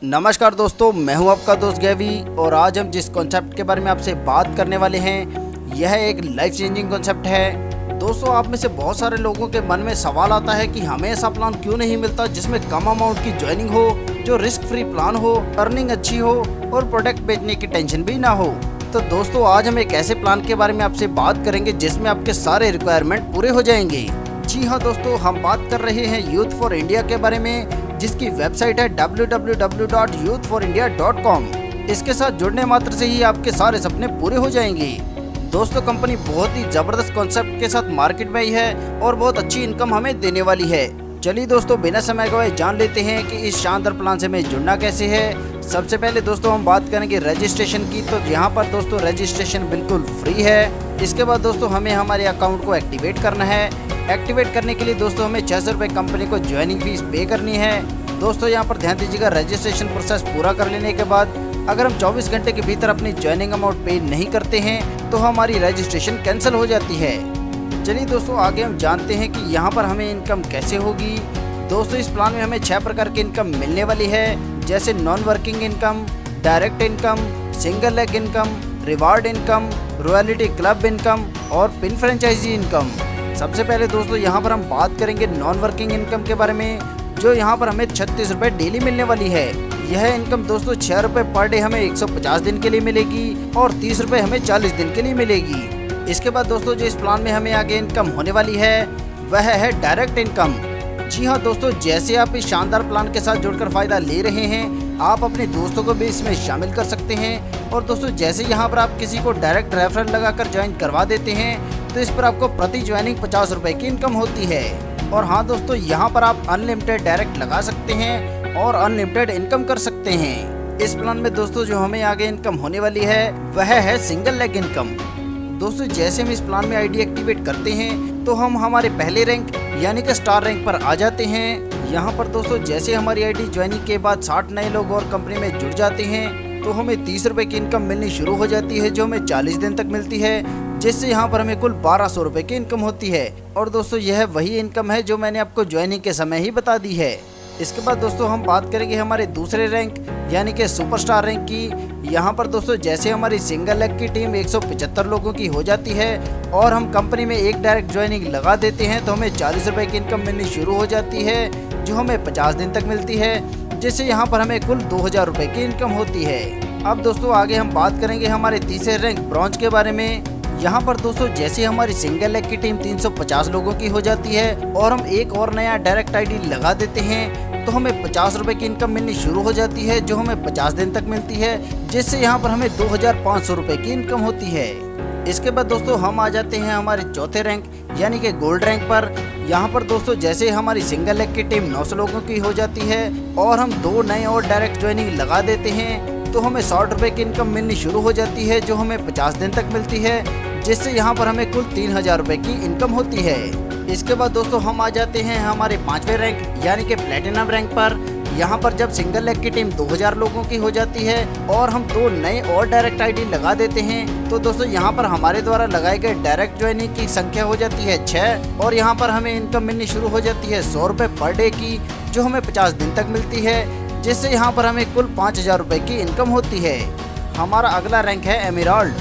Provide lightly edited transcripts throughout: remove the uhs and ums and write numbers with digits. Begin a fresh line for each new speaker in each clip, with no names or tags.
नमस्कार दोस्तों, मैं हूं आपका दोस्त गैवी और आज हम जिस कॉन्सेप्ट के बारे में आपसे बात करने वाले हैं यह एक लाइफ चेंजिंग कॉन्सेप्ट है। दोस्तों, आप में से बहुत सारे लोगों के मन में सवाल आता है कि हमें ऐसा प्लान क्यों नहीं मिलता जिसमें कम अमाउंट की ज्वाइनिंग हो, जो रिस्क फ्री प्लान हो, अर्निंग अच्छी हो और प्रोडक्ट बेचने की टेंशन भी ना हो। तो दोस्तों, आज हम एक ऐसे प्लान के बारे में आपसे बात करेंगे जिसमें आपके सारे रिक्वायरमेंट पूरे हो जाएंगे। जी हाँ दोस्तों, हम बात कर रहे हैं यूथ फॉर इंडिया के बारे में, जिसकी वेबसाइट है www.youthforindia.com। इसके साथ जुड़ने मात्र से ही आपके सारे सपने पूरे हो जाएंगे। दोस्तों, कंपनी बहुत ही जबरदस्त कॉन्सेप्ट के साथ मार्केट में ही है और बहुत अच्छी इनकम हमें देने वाली है। चलिए दोस्तों, बिना समय गवाए जान लेते हैं कि इस शानदार प्लान से हमें जुड़ना कैसे है। सबसे पहले दोस्तों हम बात करेंगे रजिस्ट्रेशन की। तो यहाँ पर दोस्तों रजिस्ट्रेशन बिल्कुल फ्री है। इसके बाद दोस्तों हमें हमारे अकाउंट को एक्टिवेट करना है। एक्टिवेट करने के लिए दोस्तों हमें 600 रुपये कंपनी को ज्वाइनिंग फीस पे करनी है। दोस्तों यहाँ पर ध्यान दीजिएगा, रजिस्ट्रेशन प्रोसेस पूरा कर लेने के बाद अगर हम 24 घंटे के भीतर अपनी ज्वाइनिंग अमाउंट पे नहीं करते हैं तो हमारी रजिस्ट्रेशन कैंसिल हो जाती है। चलिए दोस्तों, आगे हम जानते हैं कि यहाँ पर हमें इनकम कैसे होगी। दोस्तों, इस प्लान में हमें 6 प्रकार की इनकम मिलने वाली है, जैसे non working income, direct income, single leg income, reward income, royalty club income और पिन फ्रेंचाइजी इनकम। सबसे पहले दोस्तों यहाँ पर हम बात करेंगे नॉन वर्किंग इनकम के बारे में, जो यहाँ पर हमें 36 रुपये डेली मिलने वाली है। यह इनकम दोस्तों 6 रुपये पर डे हमें 150 दिन के लिए मिलेगी और 30 रुपये हमें 40 दिन के लिए मिलेगी। इसके बाद दोस्तों जो इस प्लान में हमें आगे इनकम होने वाली है वह है डायरेक्ट इनकम। जी हाँ दोस्तों, जैसे आप इस शानदार प्लान के साथ जुड़कर फायदा ले रहे हैं, आप अपने दोस्तों को भी इसमें शामिल कर सकते हैं। और दोस्तों जैसे यहाँ पर आप किसी को डायरेक्ट रेफरल लगाकर ज्वाइन करवा देते हैं तो इस पर आपको प्रति ज्वाइनिंग 50 रुपये की इनकम होती है। और हाँ दोस्तों, यहाँ पर आप अनलिमिटेड डायरेक्ट लगा सकते हैं और अनलिमिटेड इनकम कर सकते हैं। इस प्लान में दोस्तों जो हमें आगे इनकम होने वाली है वह है सिंगल लेग इनकम। दोस्तों जैसे हम इस प्लान में आईडी एक्टिवेट करते हैं तो हम हमारे पहले रैंक यानी कि स्टार रैंक पर आ जाते हैं। यहाँ पर दोस्तों जैसे हमारी आईडी ज्वाइनिंग के बाद 60 नए लोग और कंपनी में जुड़ जाते हैं तो हमें 30 रुपये की इनकम मिलनी शुरू हो जाती है, जो हमें 40 दिन तक मिलती है, जिससे यहाँ पर हमें कुल 1200 रुपये की इनकम होती है। और दोस्तों यह वही इनकम है जो मैंने आपको ज्वाइनिंग के समय ही बता दी है। इसके बाद दोस्तों हम बात करेंगे हमारे दूसरे रैंक यानी कि सुपरस्टार रैंक की। यहाँ पर दोस्तों जैसे हमारी सिंगल लेग की टीम 175 लोगों की हो जाती है और हम कंपनी में एक डायरेक्ट ज्वाइनिंग लगा देते हैं तो हमें 40 रुपये की इनकम मिलनी शुरू हो जाती है, जो हमें 50 दिन तक मिलती है, जिससे यहाँ पर हमें कुल 2000 रुपये की इनकम होती है। अब दोस्तों आगे हम बात करेंगे हमारे तीसरे रैंक ब्रॉन्ज के बारे में। यहाँ पर दोस्तों जैसे हमारी सिंगल लेग की टीम 350 लोगों की हो जाती है और हम एक और नया डायरेक्ट आईडी लगा देते हैं तो हमें 50 रुपये की इनकम मिलनी शुरू हो जाती है, जो हमें 50 दिन तक मिलती है, जिससे यहाँ पर हमें 2500 रुपये की इनकम होती है। इसके बाद दोस्तों हम आ जाते हैं हमारे चौथे रैंक यानी कि गोल्ड रैंक पर। यहाँ पर दोस्तों जैसे हमारी सिंगल लेग की टीम 900 लोगों की हो जाती है और हम 2 नए और डायरेक्ट ज्वाइनिंग लगा देते हैं तो हमें 60 रुपये की इनकम मिलनी शुरू हो जाती है, जो हमें 50 दिन तक मिलती है, जिससे यहाँ पर हमें कुल 3000 रुपये की इनकम होती है। इसके बाद दोस्तों हम आ जाते हैं हमारे 5वें रैंक यानी कि प्लेटिनम रैंक पर। यहाँ पर जब सिंगल लेग की टीम 2000 लोगों की हो जाती है और हम 2 नए और डायरेक्ट आईडी लगा देते हैं तो दोस्तों यहाँ पर हमारे द्वारा लगाए गए डायरेक्ट ज्वाइनिंग की संख्या हो जाती है 6 और यहाँ पर हमें इनकम मिलनी शुरू हो जाती है 100 रुपये पर डे की, जो हमें 50 दिन तक मिलती है, जिससे यहाँ पर हमें कुल 5000 रुपये की इनकम होती है। हमारा अगला रैंक है एमेराल्ड।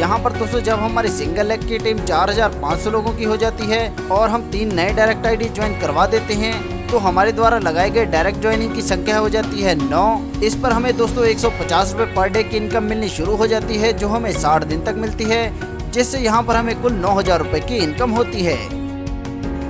यहाँ पर दोस्तों जब हमारी सिंगल लेग की टीम 4500 लोगों की हो जाती है और हम 3 नए डायरेक्ट आईडी ज्वाइन करवा देते हैं तो हमारे द्वारा लगाए गए डायरेक्ट ज्वाइनिंग की संख्या हो जाती है 9। इस पर हमें दोस्तों 150 रुपये पर डे की इनकम मिलनी शुरू हो जाती है, जो हमें 60 दिन तक मिलती है, जिससे यहाँ पर हमें कुल 9000 रुपये की इनकम होती है।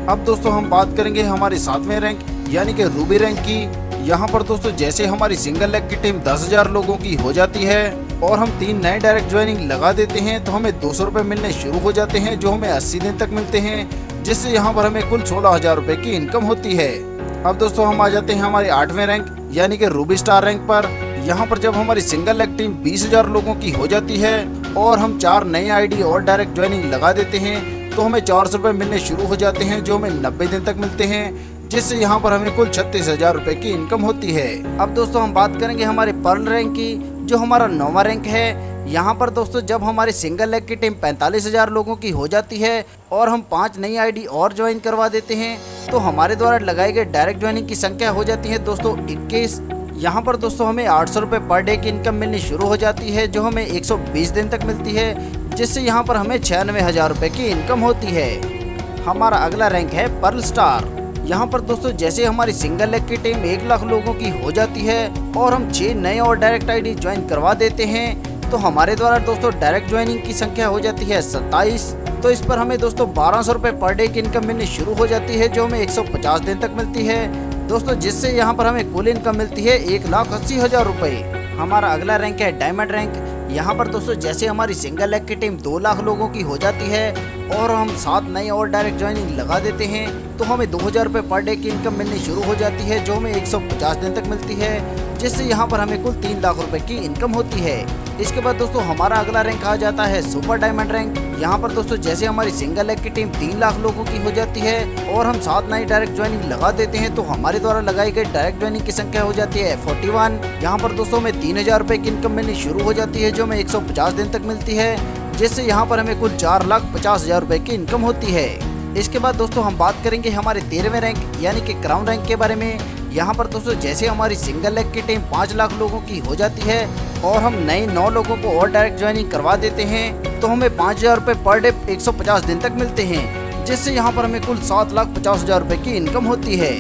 अब दोस्तों हम बात करेंगे हमारे 7वें रैंक यानी कि रूबी रैंक की। यहाँ पर दोस्तों जैसे हमारी सिंगल लेग की टीम 10,000 लोगों की हो जाती है और हम 3 नए डायरेक्ट ज्वाइनिंग लगा देते हैं तो हमें 200 रुपये मिलने शुरू हो जाते हैं, जो हमें 80 दिन तक मिलते हैं, जिससे यहाँ पर हमें कुल 16000 रुपये की इनकम होती है। अब दोस्तों हम आ जाते हैं हमारे 8वें रैंक यानी कि रूबी स्टार रैंक पर। यहाँ पर जब हमारी सिंगल लेग टीम 20,000 लोगों की हो जाती है और हम 4 नए आईडी और डायरेक्ट ज्वाइनिंग लगा देते हैं तो हमें 400 रुपये मिलने शुरू हो जाते हैं, जो हमें 90 दिन तक मिलते हैं, जिससे यहाँ पर हमें कुल 36,000 रुपये की इनकम होती है। अब दोस्तों हम बात करेंगे हमारे पर्ल रैंक की, जो हमारा 9वां रैंक है। यहाँ पर दोस्तों जब हमारी सिंगल लेग की टीम 45,000 लोगों की हो जाती है और हम 5 नई आईडी और ज्वाइन करवा देते हैं तो हमारे द्वारा लगाए गए डायरेक्ट ज्वाइनिंग की संख्या हो जाती है दोस्तों 21, यहाँ पर दोस्तों हमें 800 रुपये पर डे की इनकम मिलनी शुरू हो जाती है, जो हमें 120 दिन तक मिलती है, जिससे यहाँ पर हमें 96,000 रुपये की इनकम होती है। हमारा अगला रैंक है पर्ल स्टार। यहाँ पर दोस्तों जैसे हमारी सिंगल लेग की टीम 1 लाख लोगों की हो जाती है और हम 6 नए और डायरेक्ट आईडी ज्वाइन करवा देते हैं, तो हमारे द्वारा दोस्तों डायरेक्ट ज्वाइनिंग की संख्या हो जाती है 27। तो इस पर हमें दोस्तों 1200 रुपये पर डे की इनकम मिलनी शुरू हो जाती है, जो हमें 150 दिन तक मिलती है दोस्तों, जिससे यहाँ पर हमें कुल इनकम मिलती है 1,80,000 रुपये। हमारा अगला रैंक है डायमंड रैंक। यहाँ पर दोस्तों जैसे हमारी सिंगल लेग की टीम 2 लाख लोगों की हो जाती है और हम 7 नए और डायरेक्ट ज्वाइनिंग लगा देते हैं, तो हमें 2,000 रुपये पर डे की इनकम मिलनी शुरू हो जाती है, जो हमें 150 दिन तक मिलती है, जिससे यहाँ पर हमें कुल 3 लाख रुपए की इनकम होती है। इसके बाद दोस्तों हमारा अगला रैंक आ जाता है सुपर डायमंड रैंक। यहाँ पर दोस्तों जैसे हमारी सिंगल लेग की टीम 3 लाख लोगों की हो जाती है और हम 7 नई डायरेक्ट ज्वाइनिंग लगा देते हैं, तो हमारे द्वारा लगाई गई डायरेक्ट ज्वाइनिंग की संख्या हो जाती है 41। यहाँ पर दोस्तों हमें 3,000 रुपए की इनकम मिलनी शुरू हो जाती है, जो हमें 150 दिन तक मिलती है, जिससे यहाँ पर हमें कुल 4,50,000 रुपए की इनकम होती है। इसके बाद दोस्तों हम बात करेंगे हमारे 13वें रैंक यानी कि क्राउन रैंक के बारे में। यहाँ पर दोस्तों जैसे हमारी सिंगल लेग की टीम 5 लाख लोगों की हो जाती है और हम नए 9 लोगों को और डायरेक्ट ज्वाइनिंग करवा देते हैं, तो हमें 5,000 रुपये पर डे 150 दिन तक मिलते हैं, जिससे यहाँ पर हमें कुल 7,50,000 रुपये की इनकम होती है।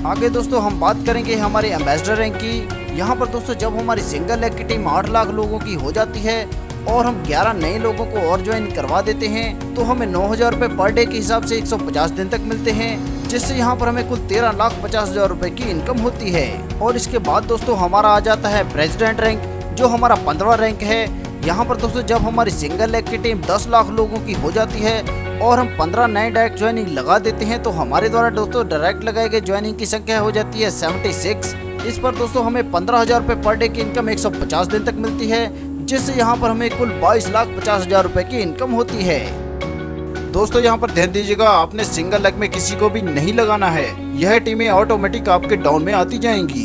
आगे दोस्तों हम बात करेंगे हमारे एम्बेसडर रैंक की। यहाँ पर दोस्तों जब हमारी सिंगल लेग की टीम 8 लाख लोगों की हो जाती है और हम 11 नए लोगों को और ज्वाइन करवा देते हैं, तो हमें 9,000 रुपये पर डे के हिसाब से 150 दिन तक मिलते हैं, जिससे यहाँ पर हमें कुल 13,50,000 रुपये की इनकम होती है। और इसके बाद दोस्तों हमारा आ जाता है प्रेसिडेंट रैंक, जो हमारा 15वां रैंक है। यहाँ पर दोस्तों जब हमारी सिंगल लेग की टीम 10 लाख लोगों की हो जाती है और हम 15 नए डायरेक्ट ज्वाइनिंग लगा देते हैं, तो हमारे द्वारा दोस्तों डायरेक्ट लगाए गए ज्वाइनिंग की संख्या हो जाती है 76। इस पर दोस्तों हमें 15,000 रुपये पर डे की इनकम 150 दिन तक मिलती है, जिससे यहाँ पर हमें कुल 22,50,000 रुपए की इनकम होती है। दोस्तों यहाँ पर ध्यान दीजिएगा, आपने सिंगल लेग में किसी को भी नहीं लगाना है, यह टीमें ऑटोमेटिक आपके डाउन में आती जाएंगी।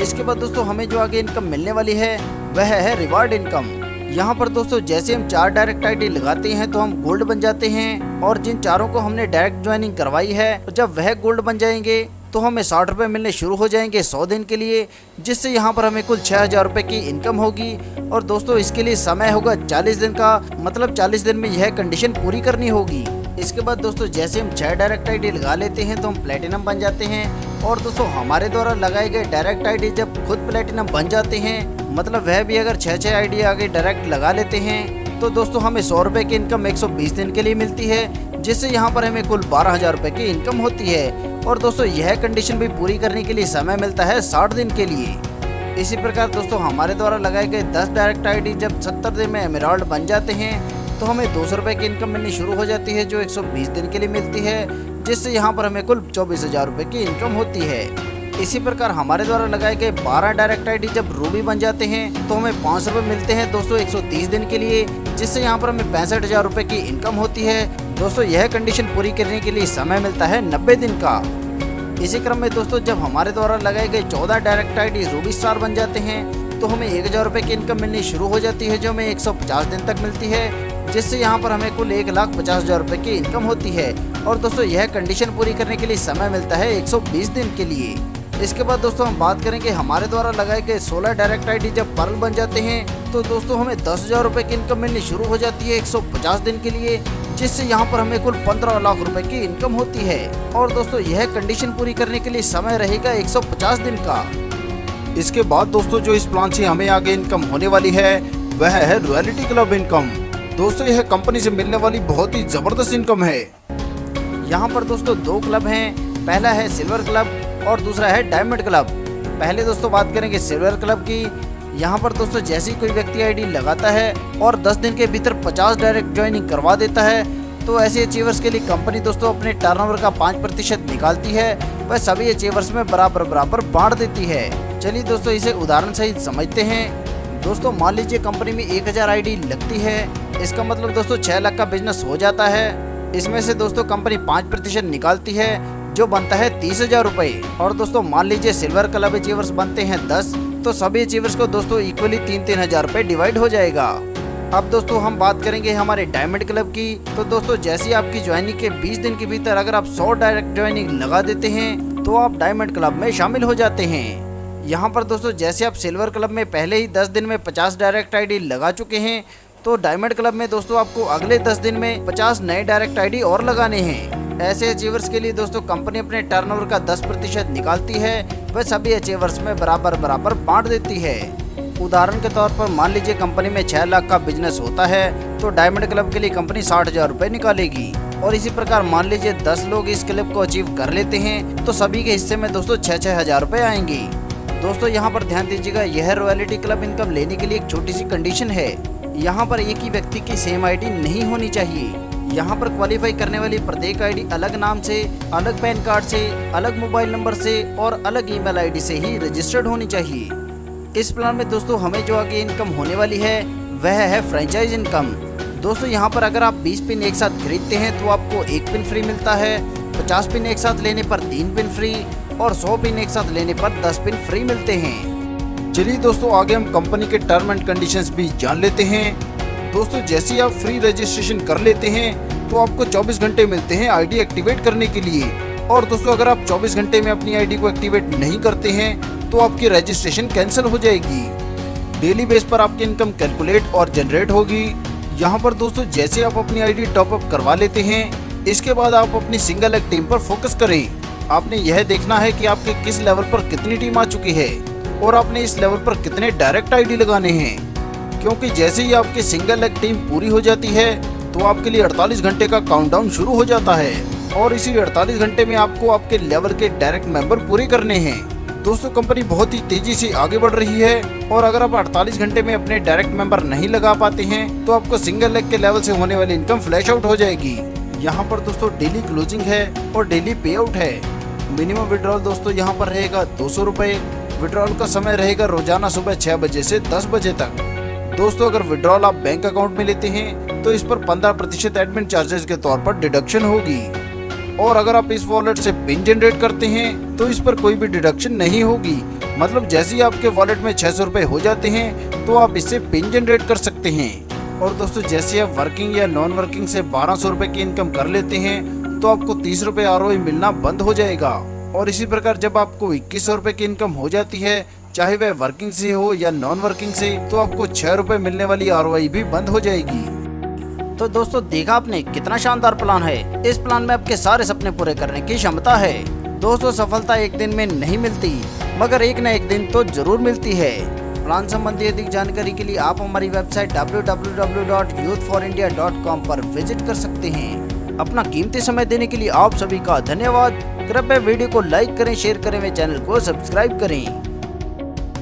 इसके बाद दोस्तों हमें जो आगे इनकम मिलने वाली है वह है रिवार्ड इनकम। यहाँ पर दोस्तों जैसे हम 4 डायरेक्ट आईडी लगाते हैं तो हम गोल्ड बन जाते हैं, और जिन चारों को हमने डायरेक्ट ज्वाइनिंग करवाई है, तो जब वह गोल्ड बन जाएंगे तो हमें 60 रुपये मिलने शुरू हो जाएंगे 100 दिन के लिए, जिससे यहाँ पर हमें कुल 6,000 रुपये की इनकम होगी। और दोस्तों इसके लिए समय होगा 40 दिन का, मतलब 40 दिन में यह कंडीशन पूरी करनी होगी। इसके बाद दोस्तों जैसे हम 6 डायरेक्ट आईडी लगा लेते हैं तो हम प्लेटिनम बन जाते हैं, और दोस्तों हमारे द्वारा लगाए गए डायरेक्ट आईडी जब खुद प्लेटिनम बन जाते हैं, मतलब वह भी अगर 6 आईडी आगे डायरेक्ट लगा लेते हैं, तो दोस्तों हमें 100 रुपये की इनकम 120 दिन के लिए मिलती है, जिससे यहाँ पर हमें कुल 12,000 रुपये की इनकम होती है। और दोस्तों यह कंडीशन भी पूरी करने के लिए समय मिलता है 60 दिन के लिए। इसी प्रकार दोस्तों हमारे द्वारा लगाए गए 10 डायरेक्ट आईडी जब 70 दिन में एमराल्ड बन जाते हैं, तो हमें 200 रुपये की इनकम मिलनी शुरू हो जाती है, जो 120 दिन के लिए मिलती है, जिससे यहाँ पर हमें कुल 24,000 रुपये की इनकम होती है। इसी प्रकार हमारे द्वारा लगाए गए 12 डायरेक्ट आईडी जब रूबी बन जाते हैं, तो हमें 500 रुपये मिलते हैं दोस्तों 130 दिन के लिए, जिससे यहाँ पर हमें 65,000 रुपये की इनकम होती है। दोस्तों यह कंडीशन पूरी करने के लिए समय मिलता है 90 दिन का। इसी क्रम में दोस्तों जब हमारे द्वारा लगाए गए 14 डायरेक्ट आईडी रूबी स्टार बन जाते हैं, तो हमें 1,000 रुपये की इनकम मिलनी शुरू हो जाती है, जो हमें 150 दिन तक मिलती है, जिससे यहाँ पर हमें कुल 1,50,000 रुपये की इनकम होती है। और दोस्तों यह कंडीशन पूरी करने के लिए समय मिलता है 120 दिन के लिए। इसके बाद दोस्तों हम बात करेंगे हमारे द्वारा लगाए गए 16 डायरेक्ट आईडी जब पर्ल बन जाते हैं, तो दोस्तों हमें 10,000 रुपये की इनकम मिलनी शुरू हो जाती है 150 दिन के लिए, जिससे यहाँ पर हमें कुल 15 लाख रुपए की इनकम होती है। और दोस्तों यह कंडीशन पूरी करने के लिए समय रहेगा 150 दिन का। इसके बाद दोस्तों जो इस प्लान से हमें आगे इनकम होने वाली है वह है रॉयल्टी क्लब इनकम। दोस्तों यह कंपनी से मिलने वाली बहुत ही जबरदस्त इनकम है। यहाँ पर दोस्तों 2 क्लब हैं, पहला है सिल्वर क्लब और दूसरा है डायमंड क्लब। पहले दोस्तों बात करेंगे सिल्वर क्लब की। यहाँ पर दोस्तों जैसे ही कोई व्यक्ति आईडी लगाता है और 10 दिन के भीतर 50 डायरेक्ट ज्वाइनिंग करवा देता है, तो ऐसे अचीवर्स के लिए कंपनी दोस्तों अपने टर्नओवर का 5% निकालती है, वह सभी अचीवर्स में बराबर बांट देती है। चलिए दोस्तों इसे उदाहरण सहित समझते हैं। दोस्तों मान लीजिए कंपनी में 1000 आईडी लगती है, इसका मतलब दोस्तों 6 लाख का बिजनेस हो जाता है। इसमें से दोस्तों कंपनी 5% निकालती है, जो बनता है 30,000 रुपये। और दोस्तों मान लीजिए सिल्वर क्लब अचीवर्स बनते हैं 10, तो सभी अचीवर्स को दोस्तों इक्वली 3-3 रुपये डिवाइड हो जाएगा। अब दोस्तों हम बात करेंगे हमारे डायमंड क्लब की। तो दोस्तों जैसे आपकी ज्वाइनिंग के 20 दिन के भीतर अगर आप 100 डायरेक्ट ज्वाइनिंग लगा देते हैं, तो आप डायमंड क्लब में शामिल हो जाते हैं। यहाँ पर दोस्तों जैसे आप सिल्वर क्लब में पहले ही 10 दिन में 50 डायरेक्ट आईडी लगा चुके हैं, तो डायमंड क्लब में दोस्तों आपको अगले 10 दिन में 50 नए डायरेक्ट आईडी और लगाने हैं। ऐसे अचीवर्स के लिए दोस्तों कंपनी अपने टर्नओवर का 10% निकालती है, वह सभी अचीवर्स में बराबर बांट देती है। उदाहरण के तौर पर मान लीजिए कंपनी में 6 लाख का बिजनेस होता है, तो डायमंड क्लब के लिए कंपनी 60,000 रुपए निकालेगी। और इसी प्रकार मान लीजिए 10 लोग इस क्लब को अचीव कर लेते हैं, तो सभी के हिस्से में दोस्तों 6-6 हजार रुपए आएंगे। दोस्तों यहाँ पर ध्यान दीजिएगा, यह रॉयल्टी क्लब इनकम लेने के लिए एक छोटी सी कंडीशन है। यहाँ पर एक ही व्यक्ति की सेम आईडी नहीं होनी चाहिए। यहाँ पर क्वालिफाई करने वाली प्रत्येक आईडी अलग नाम से, अलग पैन कार्ड से, अलग मोबाइल नंबर से और अलग ईमेल आईडी से ही रजिस्टर्ड होनी चाहिए। इस प्लान में दोस्तों हमें जो आगे इनकम होने वाली है वह है फ्रेंचाइज इनकम। दोस्तों यहाँ पर अगर आप 20 पिन एक साथ खरीदते हैं तो आपको 1 पिन फ्री मिलता है, 50 पिन एक साथ लेने पर 3 पिन फ्री और 100 पिन एक साथ लेने पर 10 पिन फ्री मिलते हैं। चलिए दोस्तों आगे हम कंपनी के टर्म एंड कंडीशंस भी जान लेते हैं। दोस्तों जैसे ही आप फ्री रजिस्ट्रेशन कर लेते हैं तो आपको 24 घंटे मिलते हैं आईडी एक्टिवेट करने के लिए। और दोस्तों अगर आप 24 घंटे में अपनी आईडी को एक्टिवेट नहीं करते हैं तो आपकी रजिस्ट्रेशन कैंसिल हो जाएगी। डेली बेस पर आपकी इनकम कैलकुलेट और जनरेट होगी। यहाँ पर दोस्तों जैसे आप अपनी आईडी टॉप अप करवा लेते हैं, इसके बाद आप अपनी सिंगल लेग टीम पर फोकस करें। आपने यह देखना है कि आपके किस लेवल पर कितनी टीम आ चुकी है और आपने इस लेवल पर कितने डायरेक्ट आईडी लगाने हैं, क्योंकि जैसे ही आपकी सिंगल लेग टीम पूरी हो जाती है तो आपके लिए 48 घंटे का काउंटडाउन शुरू हो जाता है और इसी 48 घंटे में आपको आपके लेवल के डायरेक्ट मेंबर पूरे करने हैं। दोस्तों कंपनी बहुत ही तेजी से आगे बढ़ रही है और अगर आप 48 घंटे में अपने डायरेक्ट मेंबर नहीं लगा पाते हैं तो आपको सिंगल लेग के लेवल से होने वाली इनकम फ्लैश आउट हो जाएगी। यहाँ पर दोस्तों डेली क्लोजिंग है और डेली पे आउट है। मिनिमम विड्रॉल दोस्तों यहाँ पर रहेगा 200 रुपए। विड्रॉल का समय रहेगा रोजाना सुबह 6 बजे से 10 बजे तक। दोस्तों अगर विड्रॉल आप बैंक अकाउंट में लेते हैं तो इस पर 15% एडमिन चार्जेस के तौर पर डिडक्शन होगी और अगर आप इस वॉलेट से पिन जनरेट करते हैं तो इस पर कोई भी डिडक्शन नहीं होगी। मतलब जैसे ही आपके वॉलेट में 600 रुपए हो जाते हैं तो आप इससे पिन जनरेट कर सकते हैं। और दोस्तों जैसे आप वर्किंग या नॉन वर्किंग से 1200 रुपए की इनकम कर लेते हैं तो आपको 30 रुपए ROI मिलना बंद हो जाएगा। और इसी प्रकार जब आपको 2100 रुपए की इनकम हो जाती है, चाहे वह वर्किंग से हो या नॉन वर्किंग से, तो आपको 6 रुपए मिलने वाली ROI भी बंद हो जाएगी। तो दोस्तों देखा आपने कितना शानदार प्लान है। इस प्लान में आपके सारे सपने पूरे करने की क्षमता है। दोस्तों सफलता एक दिन में नहीं मिलती, मगर एक न एक दिन तो जरूर मिलती है। प्लान संबंधी अधिक जानकारी के लिए आप हमारी वेबसाइट www.youthforindia.com पर विजिट कर सकते हैं। अपना कीमती समय देने के लिए आप सभी का धन्यवाद। कृपया वीडियो को लाइक करें, शेयर करें व चैनल को सब्सक्राइब करें।